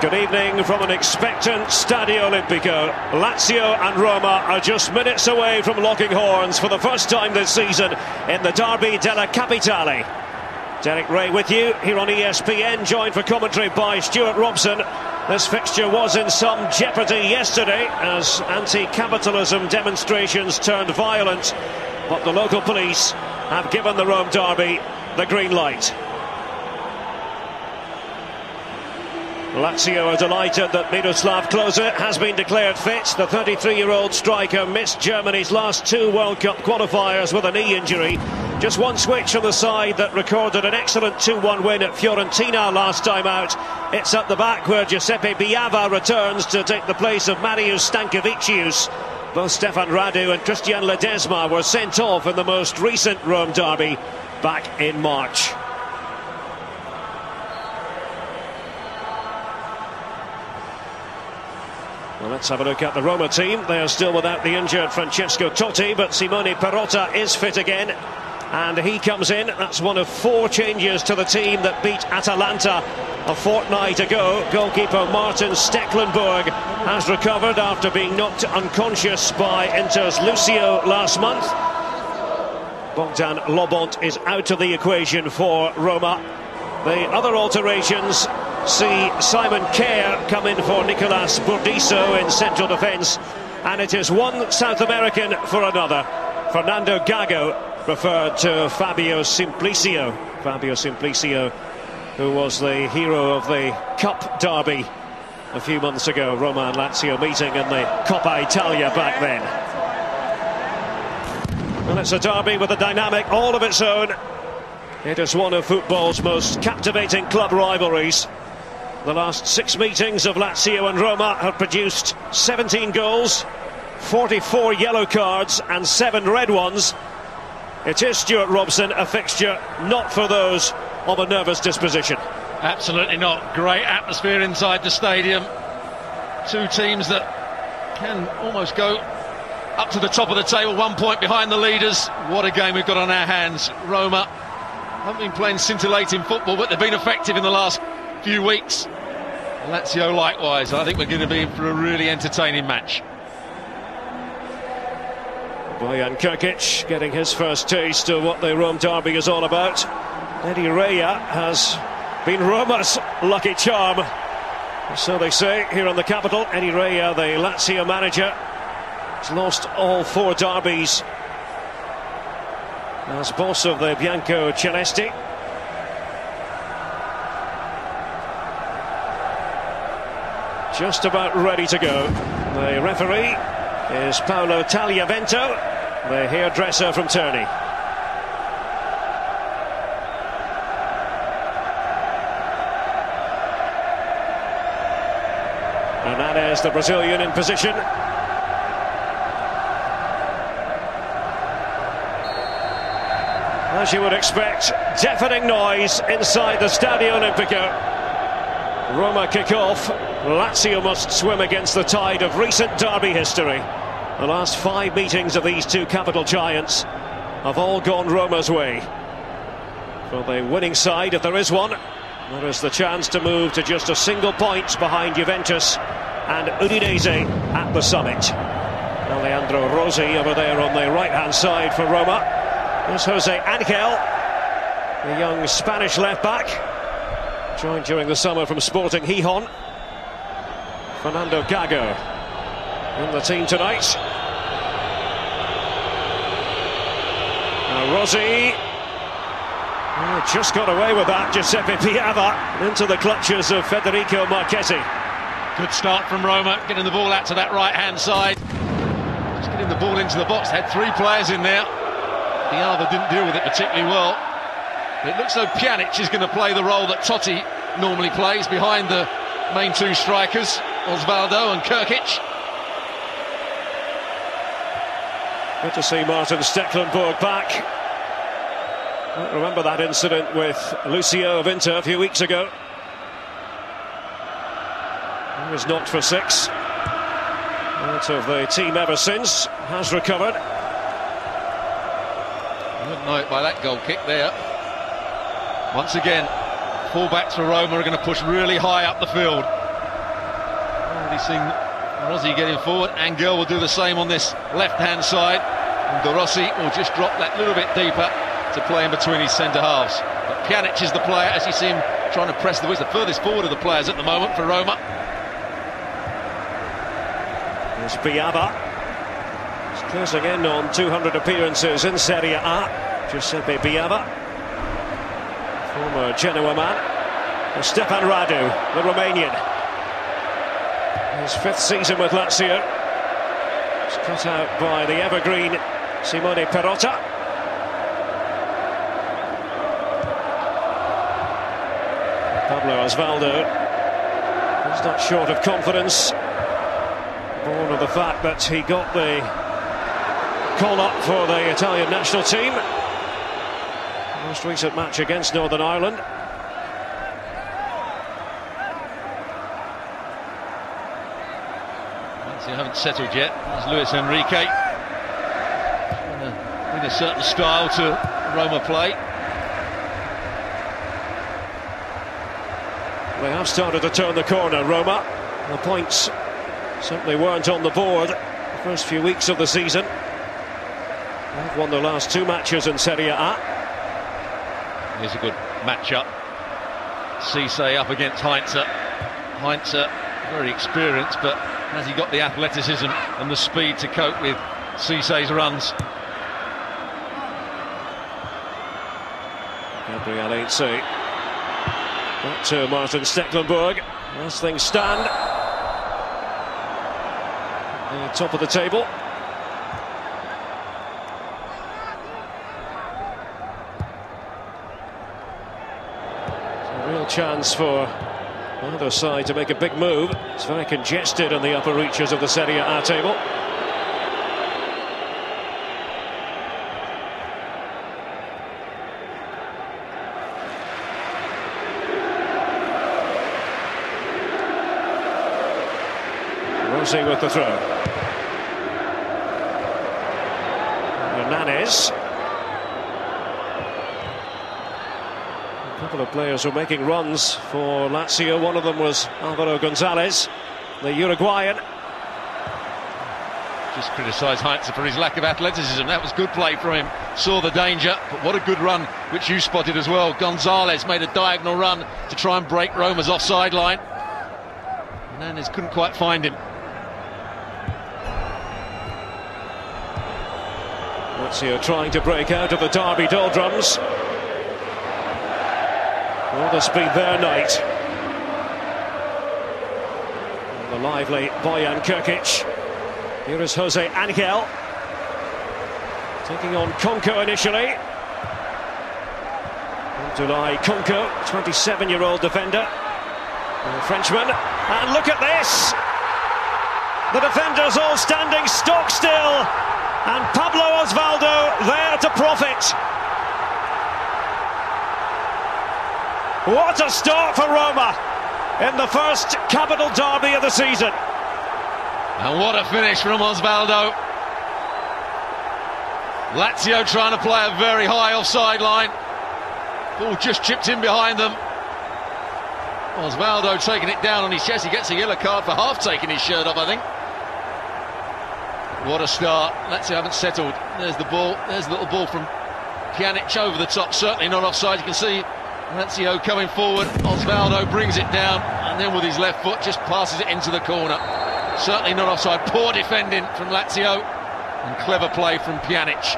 Good evening from an expectant Stadio Olimpico. Lazio and Roma are just minutes away from locking horns for the first time this season in the Derby della Capitale. Derek Ray with you here on ESPN, joined for commentary by Stuart Robson. This fixture was in some jeopardy yesterday as anti-capitalism demonstrations turned violent, but the local police have given the Rome derby the green light. Lazio are delighted that Miroslav Klose has been declared fit. The 33-year-old striker missed Germany's last two World Cup qualifiers with a knee injury. Just one switch on the side that recorded an excellent 2-1 win at Fiorentina last time out. It's at the back where Giuseppe Biava returns to take the place of Marius Stankovičius. Both Stefan Radu and Christian Ledesma were sent off in the most recent Rome derby back in March. Well, let's have a look at the Roma team. They are still without the injured Francesco Totti, but Simone Perrotta is fit again, and he comes in. That's one of four changes to the team that beat Atalanta a fortnight ago. Goalkeeper Martin Stecklenburg has recovered after being knocked unconscious by Inter's Lucio last month. Bogdan Lobont is out of the equation for Roma. The other alterations see Simon Kjær come in for Nicolas Burdisso in central defence, and it is one South American for another. Fernando Gago referred to Fabio Simplicio. Fabio Simplicio, who was the hero of the Cup derby a few months ago. Roma and Lazio meeting in the Coppa Italia back then. And it's a derby with a dynamic all of its own. It is one of football's most captivating club rivalries. The last 6 meetings of Lazio and Roma have produced 17 goals, 44 yellow cards and 7 red ones. It is, Stuart Robson, a fixture not for those of a nervous disposition. Absolutely not. Great atmosphere inside the stadium. Two teams that can almost go up to the top of the table, 1 point behind the leaders. What a game we've got on our hands. Roma haven't been playing scintillating football, but they've been effective in the last few weeks. Lazio likewise. I think we're going to be in for a really entertaining match. Bojan Krkić getting his first taste of what the Rome derby is all about. Eddie Rea has been Roma's lucky charm, so they say here in the capital. Eddie Rea, the Lazio manager, has lost all 4 derbies as boss of the Bianco Celesti. Just about ready to go. The referee is Paolo Tagliavento, the hairdresser from Terni. Hernandez, the Brazilian, in position. As you would expect, deafening noise inside the Stadio Olimpico. Roma kick off. Lazio must swim against the tide of recent derby history. The last 5 meetings of these two capital giants have all gone Roma's way. For the winning side, if there is one, there is the chance to move to just a single point behind Juventus and Udinese at the summit. Alejandro Rossi over there on the right-hand side for Roma. There's Jose Angel, the young Spanish left-back, joined during the summer from Sporting Gijón. Fernando Gago in the team tonight. Now Rossi just got away with that. Giuseppe Piava into the clutches of Federico Marchetti. Good start from Roma, getting the ball out to that right-hand side. Just getting the ball into the box. Had 3 players in there. Piava didn't deal with it particularly well. It looks like Pjanic is going to play the role that Totti normally plays behind the main 2 strikers, Osvaldo and Krkić. Good to see Martin Stecklenburg back. I remember that incident with Lucio of Inter a few weeks ago. He was knocked for 6. Out of the team ever since, has recovered. Good night by that goal kick there. Once again, full-backs for Roma are going to push really high up the field. Already seen Rossi getting forward. Angel will do the same on this left-hand side. And De Rossi will just drop that little bit deeper to play in between his centre halves. But Pjanic is the player, as you see him trying to press the furthest forward of the players at the moment for Roma. There's Biava. He's closing in on 200 appearances in Serie A. Giuseppe Biava, former Genoa man. And Stefan Radu, the Romanian. His 5th season with Lazio. He's cut out by the evergreen Simone Perotta. Pablo Osvaldo is not short of confidence, born of the fact that he got the call-up for the Italian national team. Most recent match against Northern Ireland. They haven't settled yet. There's Luis Enrique. Bring a certain style to Roma play. They have started to turn the corner, Roma. The points simply weren't on the board the first few weeks of the season. They've won the last 2 matches in Serie A. Here's a good matchup. Cisse up against Heinze. Heinze very experienced, but has he got the athleticism and the speed to cope with Cisse's runs? Gabriel Heinze. Back to Martin Stecklenburg. As things stand, the top of the table. It's a real chance for either side to make a big move. It's very congested in the upper reaches of the Serie A table. Rossi with the throw. Hernanes. A couple of players were making runs for Lazio. One of them was Alvaro Gonzalez, the Uruguayan. Just criticised Heinze for his lack of athleticism. That was good play from him. Saw the danger, but what a good run, which you spotted as well. Gonzalez made a diagonal run to try and break Roma's offside line. Hernanes couldn't quite find him. Lazio trying to break out of the Derby doldrums. Will this be their night? And the lively Bojan Krkić. Here is Jose Angel, taking on Conco initially. Abdoulaye Conco, 27-year-old defender, the Frenchman. And look at this! The defenders all standing stock still, and Pablo Osvaldo there to profit. What a start for Roma in the first capital derby of the season. And what a finish from Osvaldo. Lazio trying to play a very high offside line. Ball just chipped in behind them. Osvaldo taking it down on his chest. He gets a yellow card for half taking his shirt off, I think. What a start. Lazio haven't settled. There's the ball. There's a little ball from Pjanic over the top. Certainly not offside. You can see Lazio coming forward. Osvaldo brings it down, and then with his left foot just passes it into the corner. Certainly not offside. Poor defending from Lazio, and clever play from Pjanic.